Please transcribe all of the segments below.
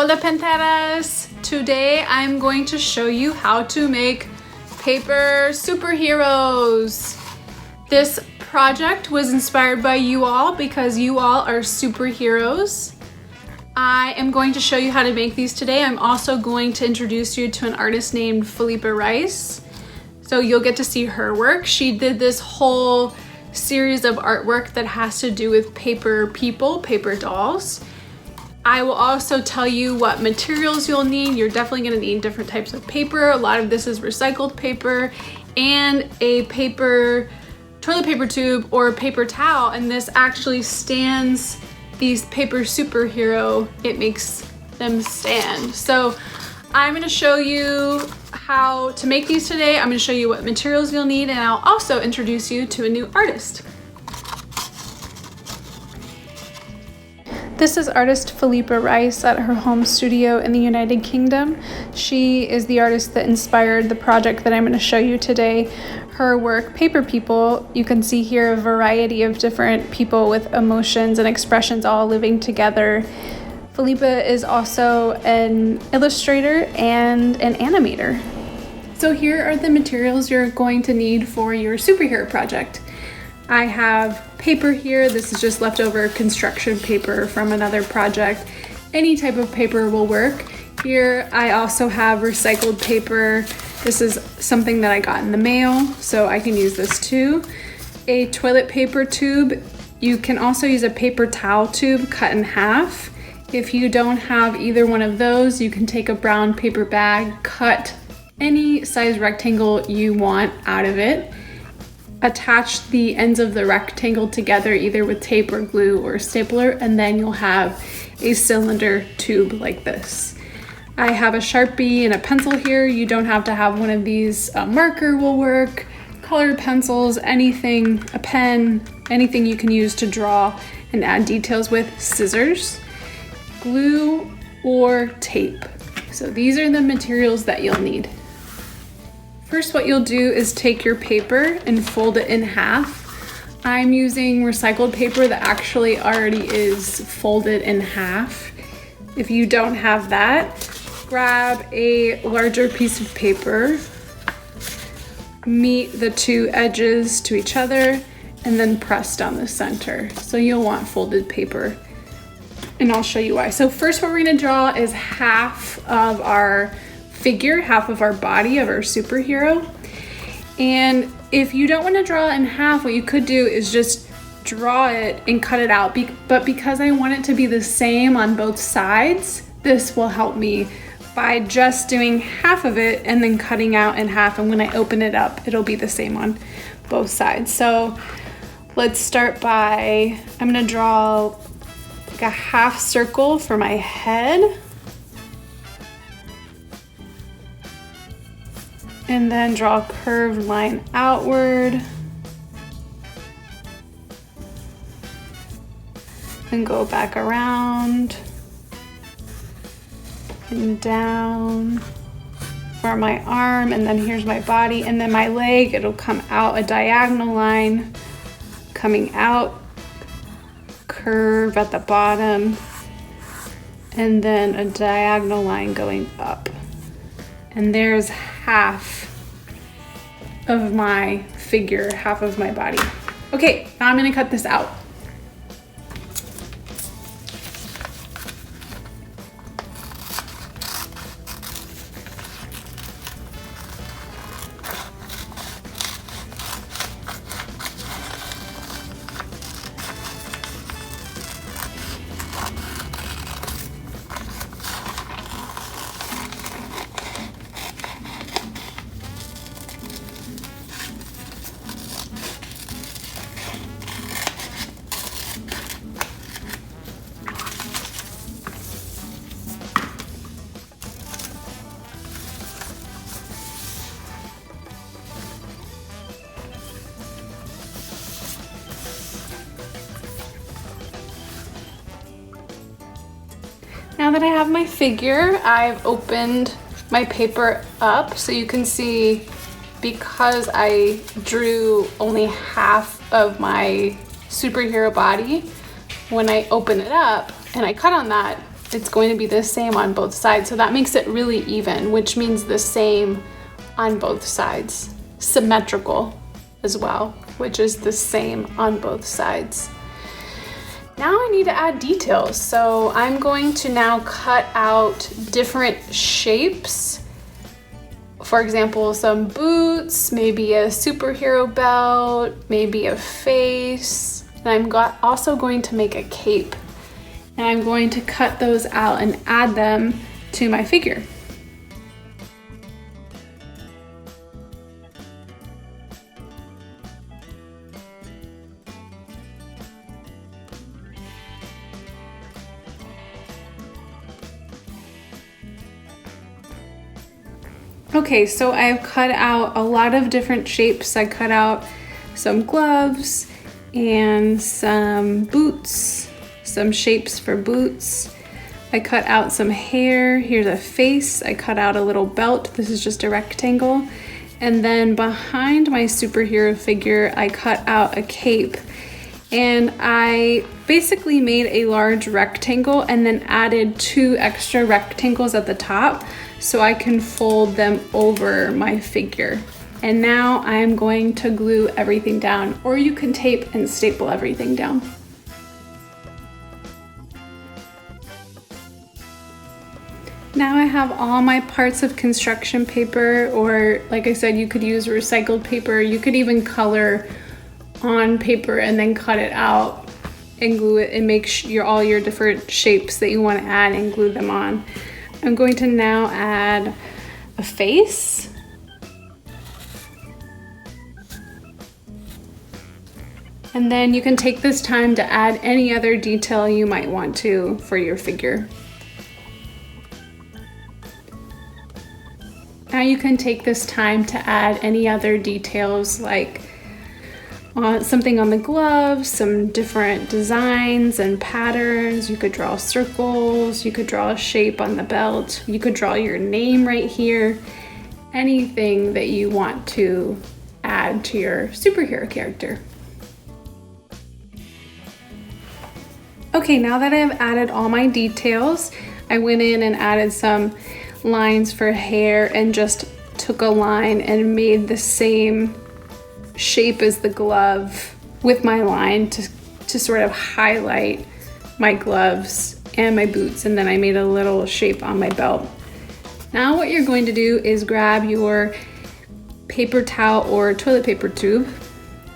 Hola Panteras! Today I'm going to show you how to make paper superheroes. This project was inspired by you all because you all are superheroes. I am going to show you how to make these today. I'm also going to introduce you to an artist named Felipe Rice. So you'll get to see her work. She did this whole series of artwork that has to do with paper people, paper dolls. I will also tell you what materials you'll need. You're definitely gonna need different types of paper. A lot of this is recycled paper and a paper toilet paper tube or paper towel, and this actually stands these paper superhero. It makes them stand. So I'm gonna show you how to make these today. I'm gonna show you what materials you'll need, and I'll also introduce you to a new artist. This is artist Felipe Rice at her home studio in the United Kingdom. She is the artist that inspired the project that I'm going to show you today. Her work, Paper People, you can see here a variety of different people with emotions and expressions all living together. Felipe is also an illustrator and an animator. So here are the materials you're going to need for your superhero project. I have paper here. This is just leftover construction paper from another project. Any type of paper will work. Here I also have recycled paper. This is something that I got in the mail, so I can use this too. A toilet paper tube. You can also use a paper towel tube cut in half. If you don't have either one of those, you can take a brown paper bag, cut any size rectangle you want out of it. Attach the ends of the rectangle together either with tape or glue or a stapler, and then you'll have a cylinder tube like this. I have a Sharpie and a pencil here. You don't have to have one of these. A marker will work, colored pencils, anything, a pen, anything you can use to draw and add details with, scissors, glue, or tape. So these are the materials that you'll need. First, what you'll do is take your paper and fold it in half. I'm using recycled paper that actually already is folded in half. If you don't have that, grab a larger piece of paper, meet the two edges to each other, and then press down the center. So you'll want folded paper, and I'll show you why. So first, what we're gonna draw is half of our figure, half of our body of our superhero. And if you don't want to draw it in half, what you could do is just draw it and cut it out. But because I want it to be the same on both sides, this will help me by just doing half of it and then cutting out in half. And when I open it up, it'll be the same on both sides. So let's start by, I'm gonna draw like a half circle for my head. And then draw a curved line outward. And go back around and down for my arm, and then here's my body, and then my leg, it'll come out a diagonal line coming out, curve at the bottom, and then a diagonal line going up. And there's half of my figure, half of my body. Okay, now I'm gonna cut this out. Now that I have my figure, I've opened my paper up so you can see, because I drew only half of my superhero body, when I open it up and I cut on that, it's going to be the same on both sides. So that makes it really even, which means the same on both sides. Symmetrical as well, which is the same on both sides. Now I need to add details. So I'm going to now cut out different shapes. For example, some boots, maybe a superhero belt, maybe a face. And I'm also going to make a cape. And I'm going to cut those out and add them to my figure. Okay, so I've cut out a lot of different shapes. I cut out some gloves and some boots, some shapes for boots. I cut out some hair. Here's a face. I cut out a little belt. This is just a rectangle. And then behind my superhero figure, I cut out a cape. And I basically made a large rectangle and then added 2 extra rectangles at the top so I can fold them over my figure. And now I'm going to glue everything down, or you can tape and staple everything down. Now I have all my parts of construction paper, or like I said, you could use recycled paper. You could even color on paper and then cut it out and glue it and make all your different shapes that you want to add and glue them on. I'm going to now add a face. And then you can take this time to add any other detail you might want to for your figure. Now you can take this time to add any other details, like something on the gloves, some different designs and patterns. You could draw circles, you could draw a shape on the belt, you could draw your name right here. Anything that you want to add to your superhero character. Okay, now that I've added all my details, I went in and added some lines for hair and just took a line and made the same shape as the glove with my line to sort of highlight my gloves and my boots, and then I made a little shape on my belt. Now what you're going to do is grab your paper towel or toilet paper tube,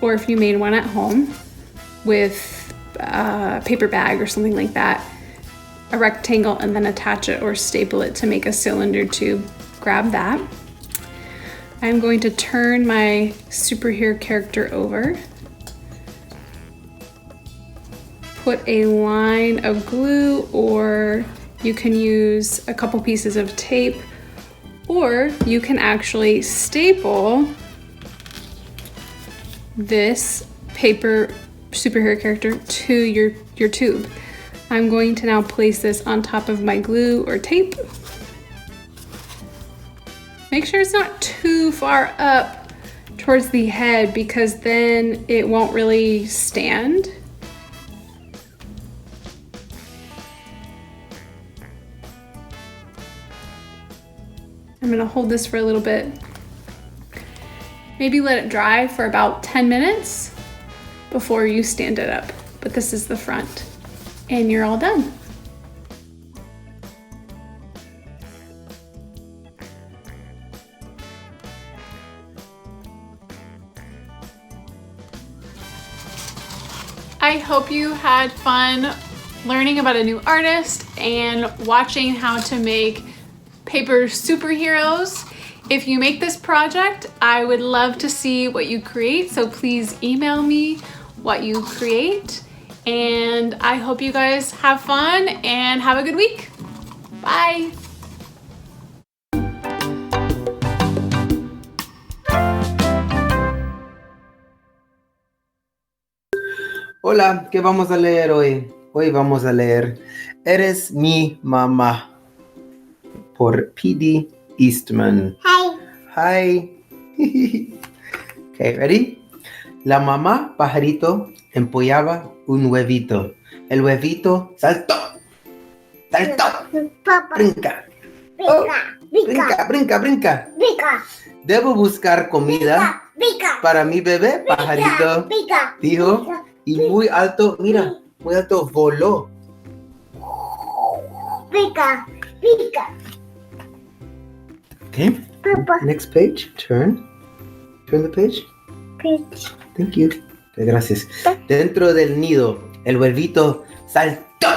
or if you made one at home with a paper bag or something like that, a rectangle, and then attach it or staple it to make a cylinder tube. Grab that. I'm going to turn my superhero character over, put a line of glue, or you can use a couple pieces of tape, or you can actually staple this paper superhero character to your tube. I'm going to now place this on top of my glue or tape. Make sure it's not too far up towards the head, because then it won't really stand. I'm gonna hold this for a little bit. Maybe let it dry for about 10 minutes before you stand it up. But this is the front, and you're all done. I hope you had fun learning about a new artist and watching how to make paper superheroes. If you make this project, I would love to see what you create, so please email me what you create. And I hope you guys have fun and have a good week. Bye. Hola, ¿qué vamos a leer hoy? Hoy vamos a leer Eres mi mamá por P.D. Eastman. Hi. Hi. Okay, ready? La mamá pajarito empollaba un huevito. El huevito saltó saltó. Papá. Brinca. Oh, brinca. Debo buscar comida para mi bebé, pajarito, dijo. Y muy alto, mira, muy alto voló. Pica. Okay. Papá. Next page. Turn the page. Thank you. Okay, gracias. Dentro del nido, el huevito saltó.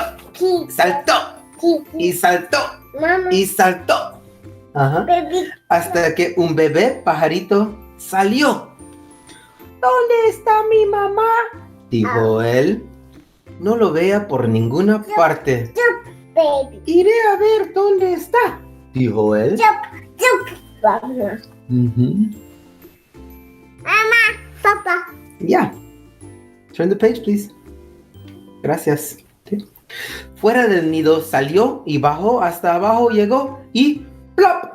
Y saltó. Mamá. Y saltó. Ajá. Hasta que un bebé pajarito salió. ¿Dónde está mi mamá? Dijo él. No lo vea por ninguna parte. Baby. Iré a ver dónde está, dijo él. Mamá. Papá. Ya. Turn the page, please. Gracias. Okay. Fuera del nido salió y bajó hasta abajo, llegó y ¡plop!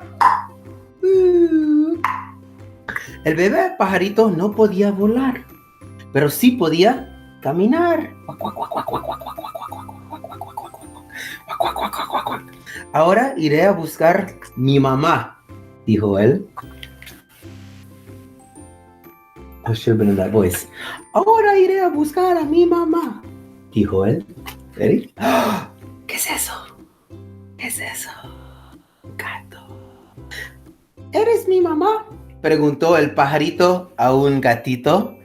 El bebé pajarito no podía volar, pero sí podía caminar. Ahora iré a buscar mi mamá, dijo él. I should have been in that voice. Ahora iré a buscar a mi mamá, dijo él. ¿Ready? ¿Qué es eso? Gato. ¿Eres mi mamá? Preguntó el pajarito a un gatito.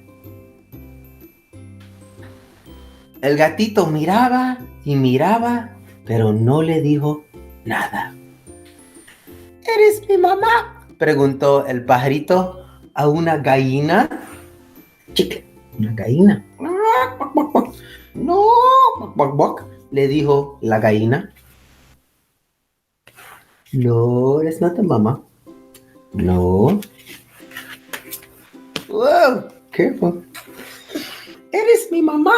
El gatito miraba y miraba, pero no le dijo nada. ¿Eres mi mamá? Preguntó el pajarito a una gallina. Chicle, una gallina. No, le dijo la gallina. No, eres not the mama. No. Whoa, careful. ¿Eres mi mamá?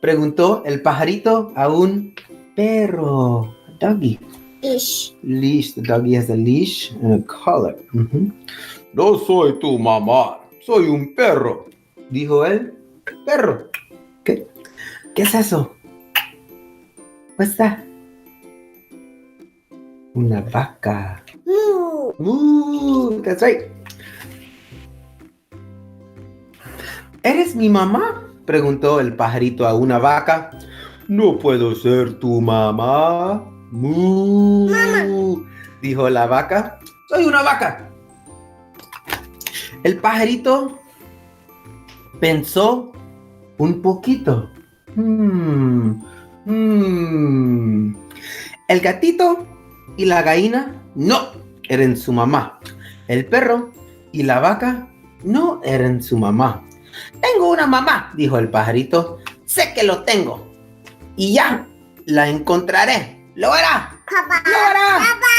Preguntó el pajarito a un perro. A doggy. Leash. The doggy has a leash and a collar. No soy tu mamá, soy un perro, dijo él. Perro. ¿Qué es eso? What's that? Una vaca. That's right. ¿Eres mi mamá? Preguntó el pajarito a una vaca. No puedo ser tu mamá. Dijo la vaca. Soy una vaca. El pajarito pensó un poquito. El gatito y la gallina no eran su mamá. El perro y la vaca no eran su mamá. Tengo una mamá, dijo el pajarito. Sé que lo tengo. Y ya la encontraré. ¡Lo hará! Papá. ¡Lo hará! Papá.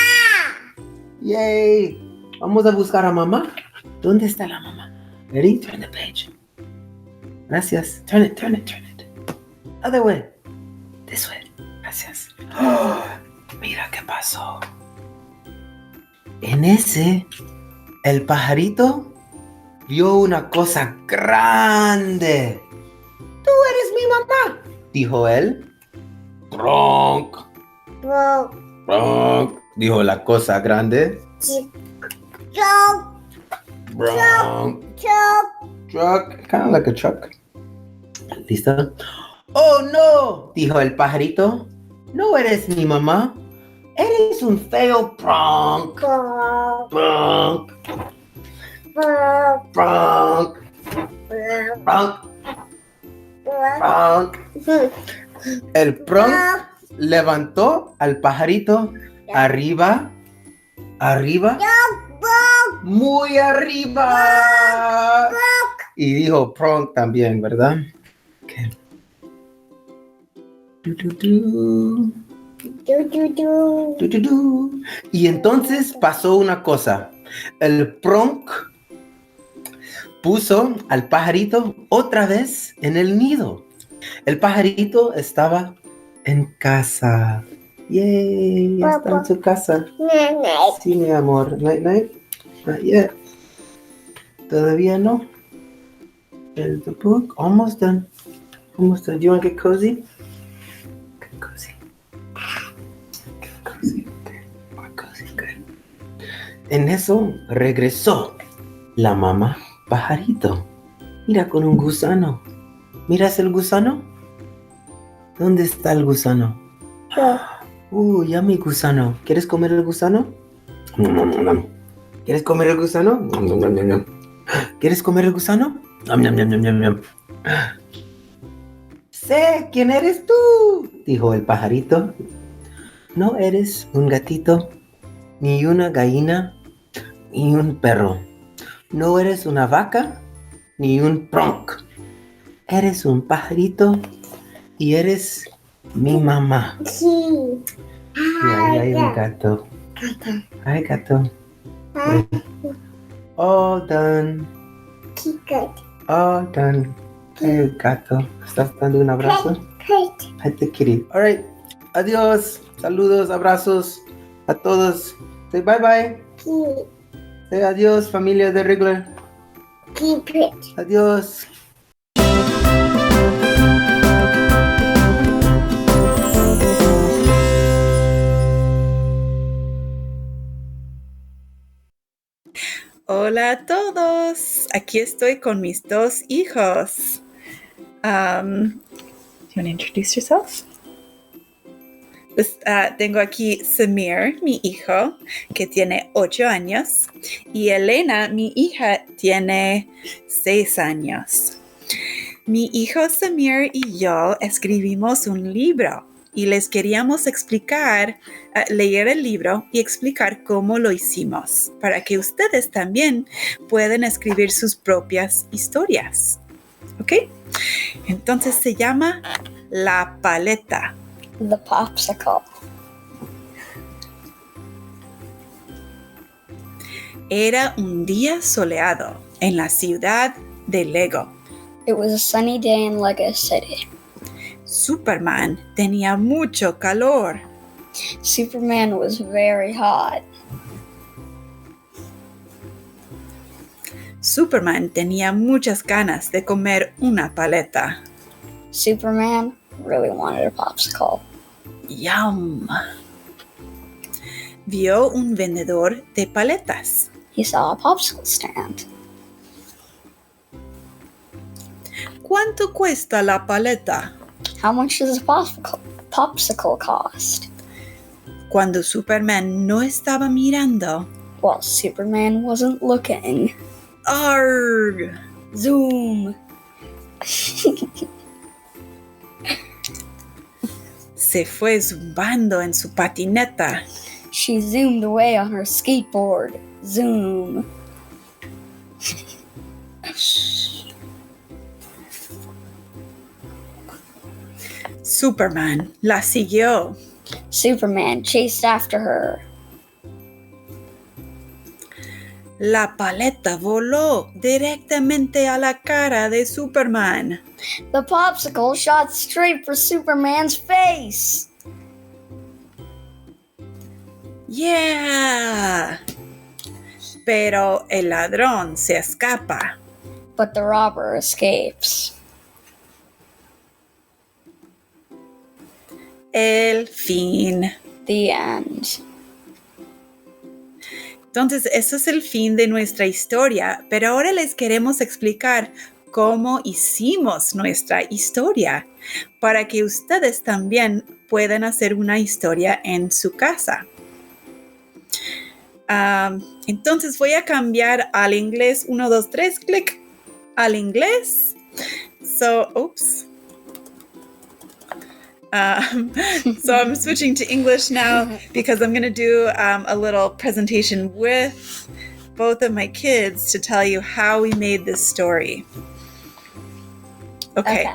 ¡Yay! Vamos a buscar a mamá. ¿Dónde está la mamá? Ready? Turn the page. Gracias. Turn it. Other way. This way. Gracias. Oh, mira qué pasó. En ese, el pajarito vio una cosa grande. Tú eres mi mamá, dijo él. Bronc. Bronc, dijo la cosa grande. Bronc. Truck. Kind of like a truck. ¿Listo? Oh no, dijo el pajarito. No eres mi mamá. Eres un feo bronc. Bronc. Bronc. Bronc. Bronc. El bronc levantó al pajarito arriba. Muy arriba. Y dijo bronc también, ¿verdad? Okay. Y entonces pasó una cosa. El bronc puso al pajarito otra vez en el nido. El pajarito estaba en casa. ¡Yay! Ya está en su casa. Sí, mi amor. Night, night. Not yet. Todavía no. There's the book. Almost done. Do you want to get cozy? Get cozy. En eso regresó la mamá pajarito. Mira con un gusano. ¿Miras el gusano? ¿Dónde está el gusano? Ya mi gusano. ¿Quieres comer el gusano? ¿Quieres comer el gusano? ¿Quieres comer el gusano? Sé quién eres tú, dijo el pajarito. No eres un gatito, ni una gallina, ni un perro. No eres una vaca, ni un pronk. Eres un pajarito y eres mi mamá. Sí. Y ahí hay un gato. Hi, gato. All done. All done. Hey, gato. ¿Estás dando un abrazo? Pet kitty. All right. Adiós. Saludos, abrazos a todos. Say bye bye. Say adiós, familia de Regular. Keep it. Adiós. Hola a todos. Aquí estoy con mis dos hijos. Do you want to introduce yourself? Pues, tengo aquí Samir, mi hijo, que tiene 8 años, y Elena, mi hija, tiene 6 años. Mi hijo Samir y yo escribimos un libro y les queríamos explicar, leer el libro y explicar cómo lo hicimos, para que ustedes también puedan escribir sus propias historias. ¿Ok? Entonces se llama La Paleta. The popsicle. Era un día soleado en la ciudad de Lego. It was a sunny day in Lego City. Superman tenía mucho calor. Superman was very hot. Superman tenía muchas ganas de comer una paleta. Superman really wanted a popsicle. ¡Yum! Vio un vendedor de paletas. He saw a popsicle stand. ¿Cuánto cuesta la paleta? How much does a popsicle cost? Cuando Superman no estaba mirando. Well, Superman wasn't looking. ¡Arg! Zoom! Se fue zumbando en su patineta. She zoomed away on her skateboard. Zoom. Superman la siguió. Superman chased after her. La paleta voló directamente a la cara de Superman. The popsicle shot straight for Superman's face. ¡Yeah! Pero el ladrón se escapa. But the robber escapes. El fin. The end. Entonces, eso es el fin de nuestra historia, pero ahora les queremos explicar cómo hicimos nuestra historia para que ustedes también puedan hacer una historia en su casa. Entonces voy a cambiar al inglés. 1, 2, 3, clic al inglés. So I'm switching to English now because I'm going to do a little presentation with both of my kids to tell you how we made this story. Okay.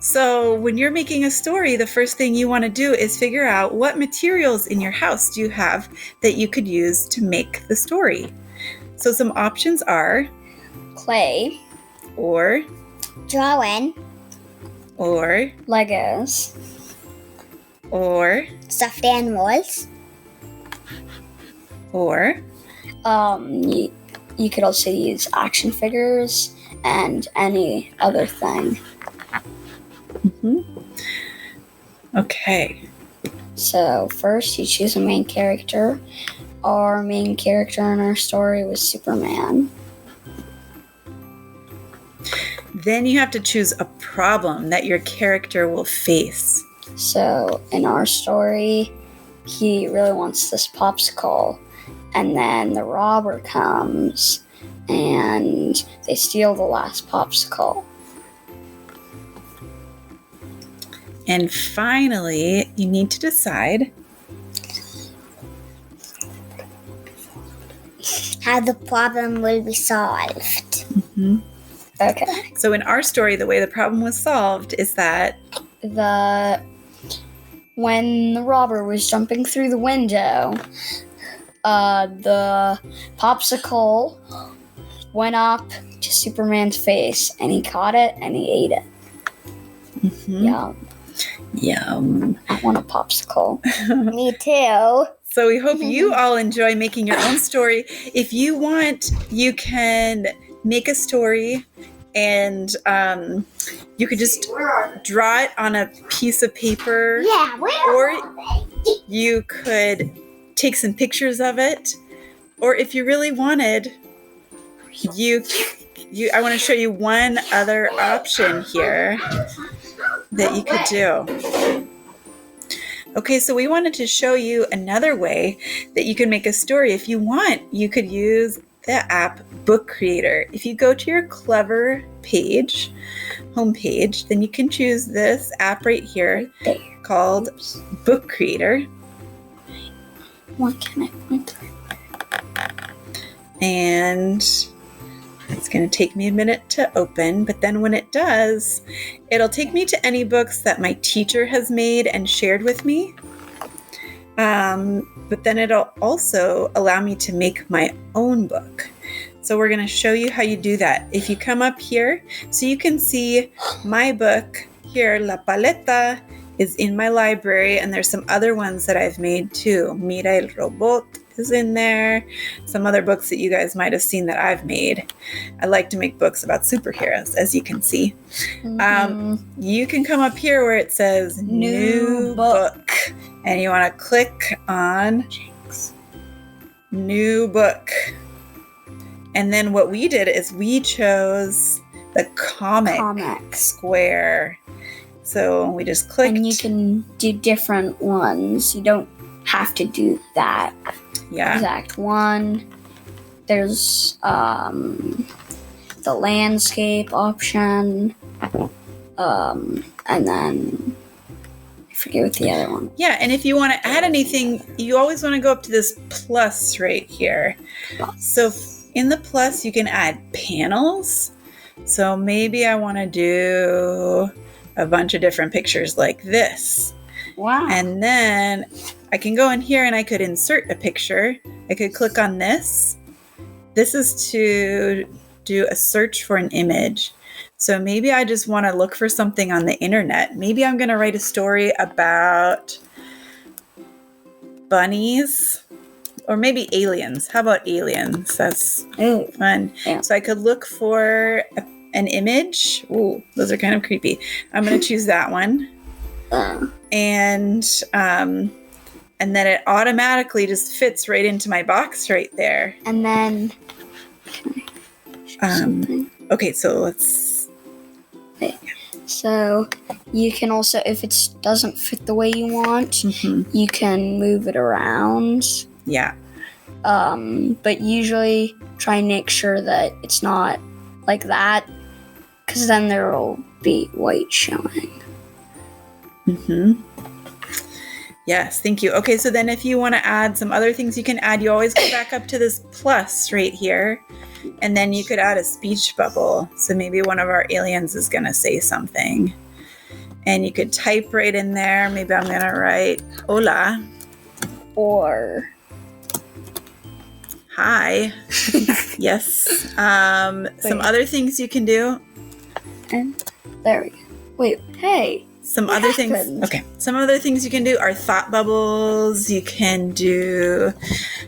So when you're making a story, the first thing you want to do is figure out what materials in your house do you have that you could use to make the story. So some options are Clay. Or Drawing. Or Legos. Or Stuffed animals. Or You could also use action figures and any other thing. Okay. So first you choose a main character our main character in our story was Superman. Then you have to choose a problem that your character will face. So in our story, he really wants this popsicle, and then the robber comes and they steal the last popsicle. And finally, you need to decide How the problem will be solved. Okay. So in our story, the way the problem was solved is that When the robber was jumping through the window, the popsicle went up to Superman's face, and he caught it and he ate it. Yum. I want a popsicle. Me too. So we hope you all enjoy making your own story. If you want, you can make a story and you could just draw it on a piece of paper. Yeah, Or you could take some pictures of it. Or if you really wanted, I want to show you one other option here that you could do. Okay, so we wanted to show you another way that you can make a story. If you want, you could use the app Book Creator. If you go to your Clever page, homepage, then you can choose this app right here called Book Creator. What can I point? And it's going to take me a minute to open, but then when it does, it'll take me to any books that my teacher has made and shared with me. But then it'll also allow me to make my own book. So we're going to show you how you do that. If you come up here, so you can see my book here, La Paleta, is in my library, and there's some other ones that I've made too. Mira el Robot is in there. Some other books that you guys might have seen that I've made. I like to make books about superheroes, as you can see. You can come up here where it says New Book, and you want to click on New Book. And then what we did is we chose the comic square. So we just clicked. And you can do different ones. You don't have to do that exact one. There's the landscape option. And then I forget what the other one. Yeah, and if you want to add anything, you always want to go up to this plus right here. So in the plus, you can add panels. So maybe I want to do a bunch of different pictures like this. Wow. And then I can go in here and I could insert a picture. I could click on this. This is to do a search for an image. So maybe I just want to look for something on the internet. Maybe I'm going to write a story about bunnies or maybe aliens. How about aliens? That's fun. Yeah. So I could look for an image. Ooh, those are kind of creepy. I'm going to choose that one. And then it automatically just fits right into my box right there. And then okay, so let's so you can also, if it doesn't fit the way you want, you can move it around. Yeah. But usually try and make sure that it's not like that, because then there will be white showing. Yes, thank you. Okay, so then if you want to add some other things you can add, you always go back up to this plus right here, and then you could add a speech bubble. So maybe one of our aliens is going to say something, and you could type right in there. Maybe I'm going to write hola Or hi. Yes. Some other things you can do. and there we go. Wait, hey. Some other things you can do are thought bubbles. You can do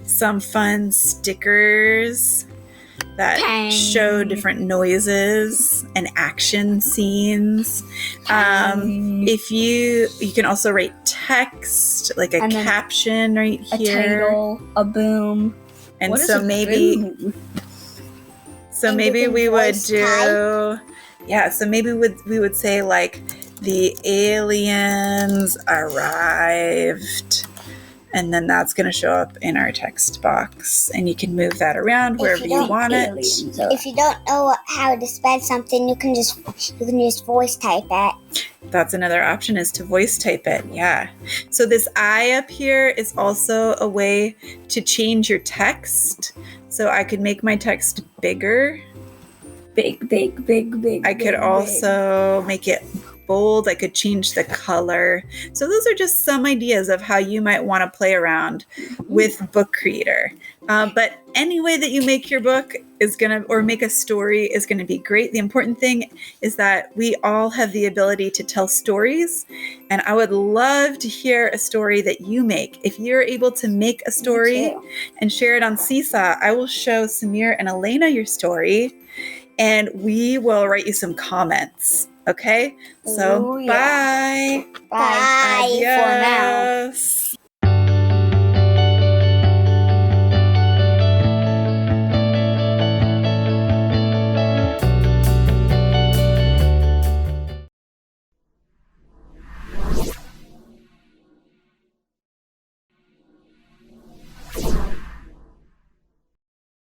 some fun stickers that Bang. show different noises and action scenes. If you can also write text, like a caption right here. A title, a boom. And what is so a maybe boom? so And maybe you can we would voice do so maybe we would say like the aliens arrived, and then that's going to show up in our text box, and you can move that around wherever you want it. If you don't know how to spell something, you can just voice type it. That's another option, is to voice type it. Yeah. So this I up here is also a way to change your text. So I could make my text bigger. Big. I could also make it bold. I could change the color. So those are just some ideas of how you might want to play around with Book Creator. But any way that you make your book or make a story is gonna be great. The important thing is that we all have the ability to tell stories, and I would love to hear a story that you make. If you're able to make a story and share it on Seesaw, I will show Samir and Elena your story, and we will write you some comments. Okay? So, bye. Bye. Adios.